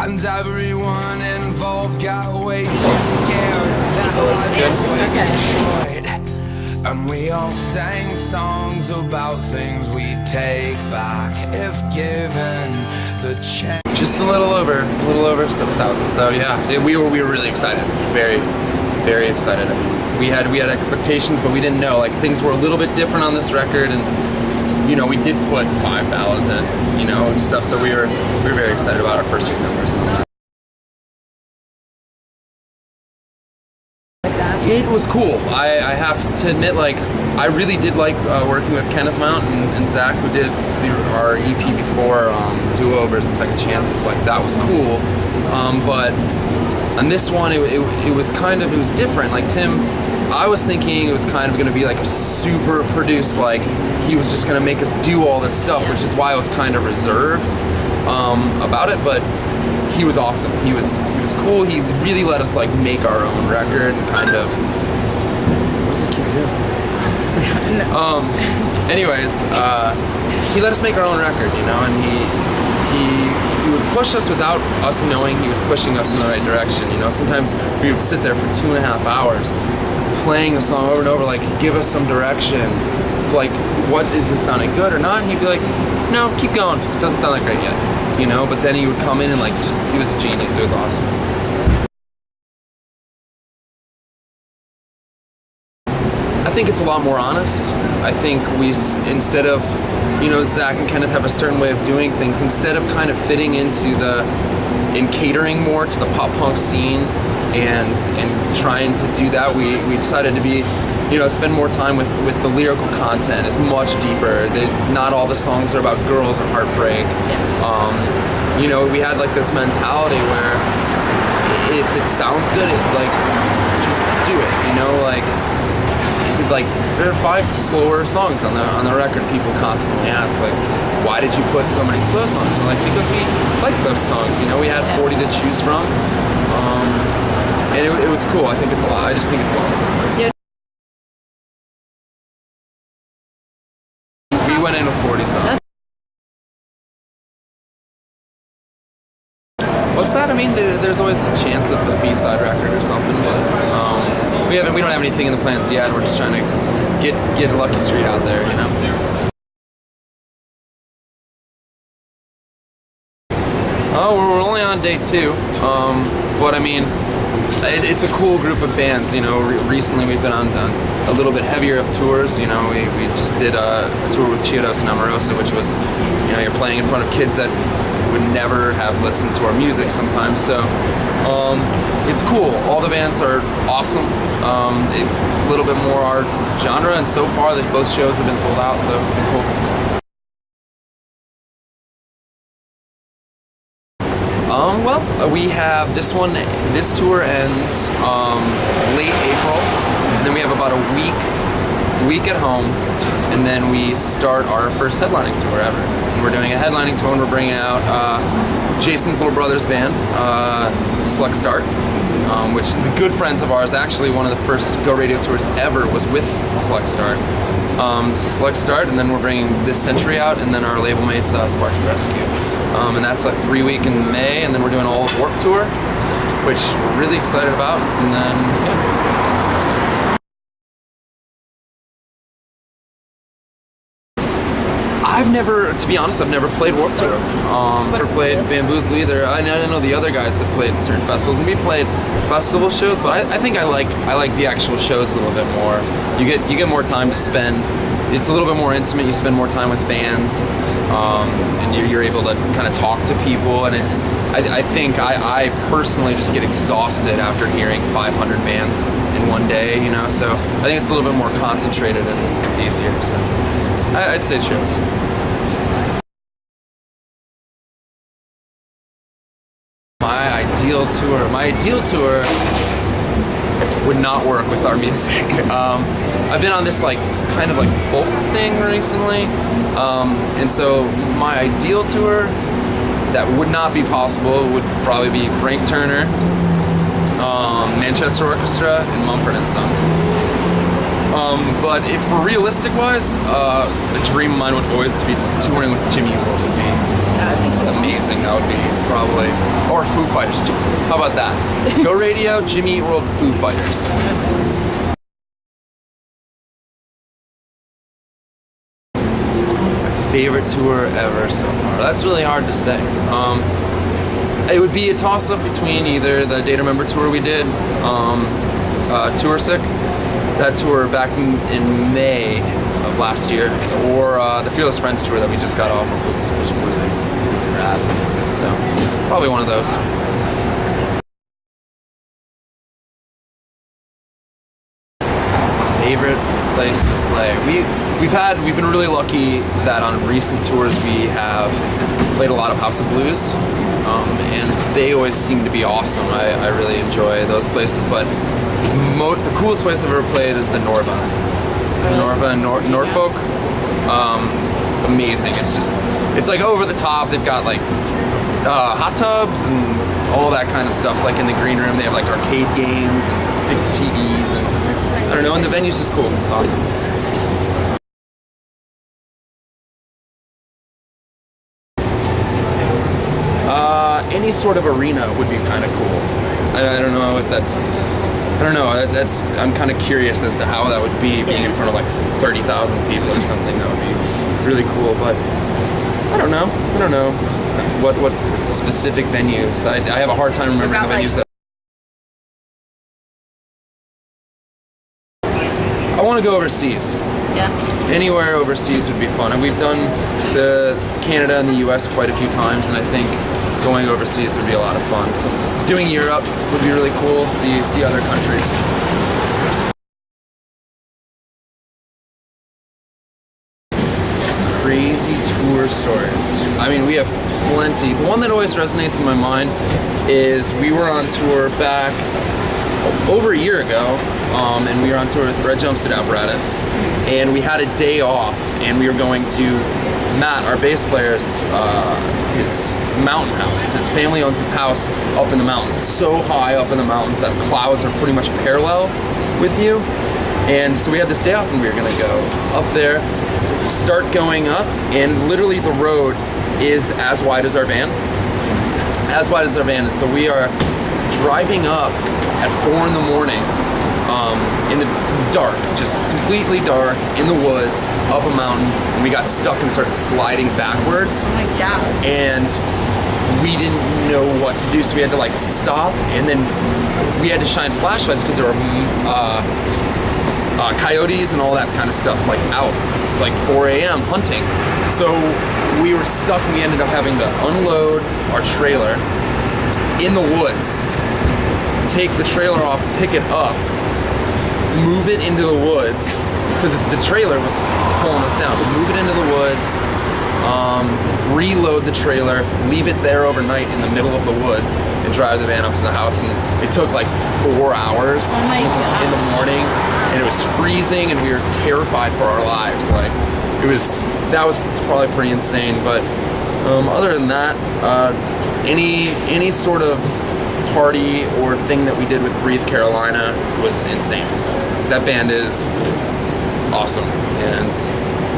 And everyone involved got way too scared that life was destroyed. And we all sang songs about things we'd take back if given the chance. Just a little over 7,000. So yeah, we were really excited, very excited. We had expectations, but we didn't know. Like, things were a little bit different on this record, and you know, we did put 5 ballads in it, you know, and stuff. So we were very excited about our first week numbers. It was cool. I have to admit, like, I really did like working with Kenneth Mount and Zach, who did our EP before, Do-Overs and Second Chances. Like, that was cool. But on this one, it was different. Like, Tim, I was thinking it was kind of going to be like a super produced, like, he was just going to make us do all this stuff, which is why I was kind of reserved about it. But he was awesome. He was cool. He really let us, like, make our own record and kind of. What does it keep doing? Anyways, he let us make our own record, you know, and he would push us without us knowing he was pushing us in the right direction. You know, sometimes we would sit there for 2.5 hours playing the song over and over, like, give us some direction, like, what, is this sounding good or not? And he'd be like, no, keep going, doesn't sound that great yet, you know. But then he would come in and, like, just, he was a genius. It was awesome. I think it's a lot more honest. I think instead of, you know, Zach and Kenneth have a certain way of doing things. Instead of kind of fitting into in catering more to the pop punk scene and trying to do that, we decided to be, you know, spend more time with the lyrical content. Is much deeper. Not all the songs are about girls and heartbreak. You know, we had, like, this mentality where if it sounds good, just do it. You know, like there are 5 slower songs on the record. People constantly ask, like, why did you put so many slow songs? We're like, because we like those songs. You know, we had 40 to choose from, and it was cool. I think it's a lot. I just think it's a lot more honest. Yeah. We went in with 40 songs. What's that? I mean, there's always a chance of a B-side record or something, but we don't have anything in the plans yet. We're just trying to get Lucky Street out there, you know. Oh, we're only on day 2, but I mean, it's a cool group of bands. You know, recently we've been on a little bit heavier of tours. You know, we just did a tour with Chiodos and Amorosa, which was, you know, you're playing in front of kids that would never have listened to our music sometimes. So it's cool. All the bands are awesome. It's a little bit more our genre, and so far both shows have been sold out, so it's been cool. Well, we have this tour ends late April, and then we have about a week at home, and then we start our first headlining tour ever. And we're doing a headlining tour, and we're bringing out Jason's little brother's band, Select Start, which the good friends of ours. Actually, one of the first Go Radio tours ever was with Select Start. So Select Start, and then we're bringing This Century out, and then our label mates, Sparks Rescue. And that's a 3-week in May, and then we're doing a whole Warped Tour, which we're really excited about, and then, yeah. To be honest, I've never played Warped Tour. Never played Bamboozle either. I know the other guys that played certain festivals, and we played festival shows, but I think I like the actual shows a little bit more. You get more time to spend. It's a little bit more intimate. You spend more time with fans, and you're able to kind of talk to people. And it's, I think I personally just get exhausted after hearing 500 bands in one day, you know. So I think it's a little bit more concentrated and it's easier. So I'd say shows. My ideal tour would not work with our music. I've been on this kind of folk thing recently, and so my ideal tour that would not be possible would probably be Frank Turner, Manchester Orchestra, and Mumford & Sons. But if for realistic wise, a dream of mine would always be touring with Jimmy Eat World would be amazing that would be, probably. Or Foo Fighters. How about that? Go Radio, Jimmy Eat World, Foo Fighters. My favorite tour ever so far. That's really hard to say. It would be a toss-up between either the Data Member tour we did, Tour Sick, that tour back in May of last year, or the Fearless Friends tour that we just got off of was really, really rad. So, probably one of those. Favorite place to play? We've been really lucky that on recent tours we have played a lot of House of Blues, and they always seem to be awesome. I really enjoy those places, but the coolest place I've ever played is the Norva. Norva in Norfolk. Amazing. It's like over the top. They've got like hot tubs and all that kind of stuff. Like in the green room, they have like arcade games and big TVs, and I don't know. And the venue's just cool. It's awesome. Any sort of arena would be kind of cool. I don't know if that's. I don't know. I'm kind of curious as to how that would be being in front of like 30,000 people or something. That would be really cool. But I don't know. What specific venues? I have a hard time remembering the venues that. I want to go overseas. Yeah. Anywhere overseas would be fun. And we've done the Canada and the US quite a few times, and I think going overseas would be a lot of fun. So doing Europe would be really cool. See other countries. Crazy tour stories. I mean, we have plenty. The one that always resonates in my mind is we were on tour back over a year ago, and we were on tour with Red Jumpsuit Apparatus, and we had a day off, and we were going to Matt, our bass player's his mountain house. His family owns his house up in the mountains, so high up in the mountains that clouds are pretty much parallel with you. And so we had this day off, and we were gonna go up there, start going up, and literally the road is as wide as our van. As wide as our van. And so we are driving up at 4 in the morning, in the dark, just completely dark, in the woods, up a mountain, and we got stuck and started sliding backwards. Oh my god. And we didn't know what to do, so we had to like stop, and then we had to shine flashlights because there were coyotes and all that kind of stuff like out, like 4 a.m. hunting. So we were stuck, and we ended up having to unload our trailer in the woods, take the trailer off, pick it up, move it into the woods, because the trailer was pulling us down. Move it into the woods, reload the trailer, leave it there overnight in the middle of the woods, and drive the van up to the house. And it took like 4 hours Oh my god. in the morning, and it was freezing, and we were terrified for our lives. Like, that was probably pretty insane. But other than that, any sort of party or thing that we did with Breathe Carolina was insane. That band is awesome, and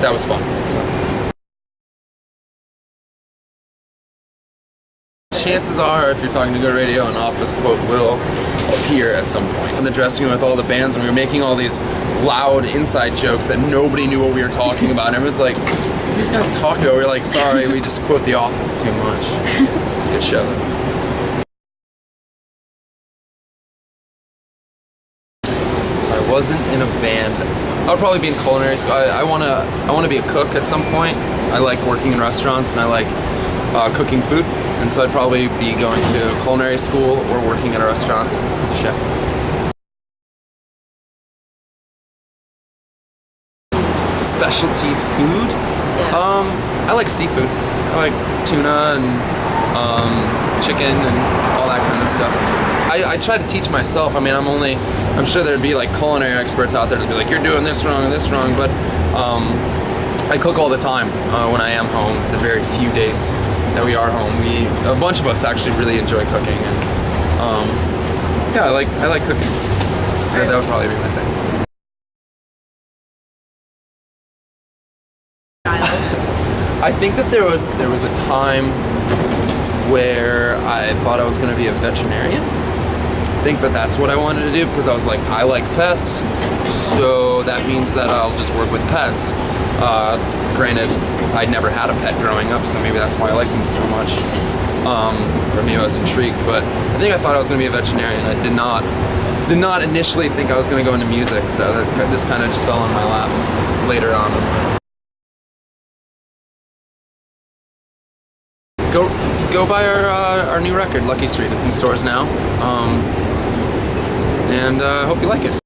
that was fun. Chances are, if you're talking to Go Radio, an office quote will appear at some point. In the dressing room with all the bands, and we were making all these loud inside jokes that nobody knew what we were talking about. And everyone's like, what are these guys talking about? We're like, sorry, we just quote The Office too much. It's a good show, though. Wasn't in a band, I would probably be in culinary school. I want to be a cook at some point. I like working in restaurants, and I like cooking food, and so I'd probably be going to culinary school or working at a restaurant as a chef. Specialty food? Yeah. I like seafood. I like tuna and chicken and all that kind of stuff. I try to teach myself. I mean, I'm sure there'd be like culinary experts out there that'd be like, you're doing this wrong and this wrong, but I cook all the time when I am home, the very few days that we are home. A bunch of us actually really enjoy cooking, and yeah, I like cooking. That would probably be my thing. I think that there was a time where I thought I was going to be a veterinarian. I think that that's what I wanted to do because I was like, I like pets, so that means that I'll just work with pets. Granted, I'd never had a pet growing up, so maybe that's why I like them so much. Or maybe I was intrigued, but I think I thought I was going to be a veterinarian. I did not initially think I was going to go into music, so this kind of just fell in my lap later on. Go buy our new record, Lucky Street. It's in stores now, and I hope you like it.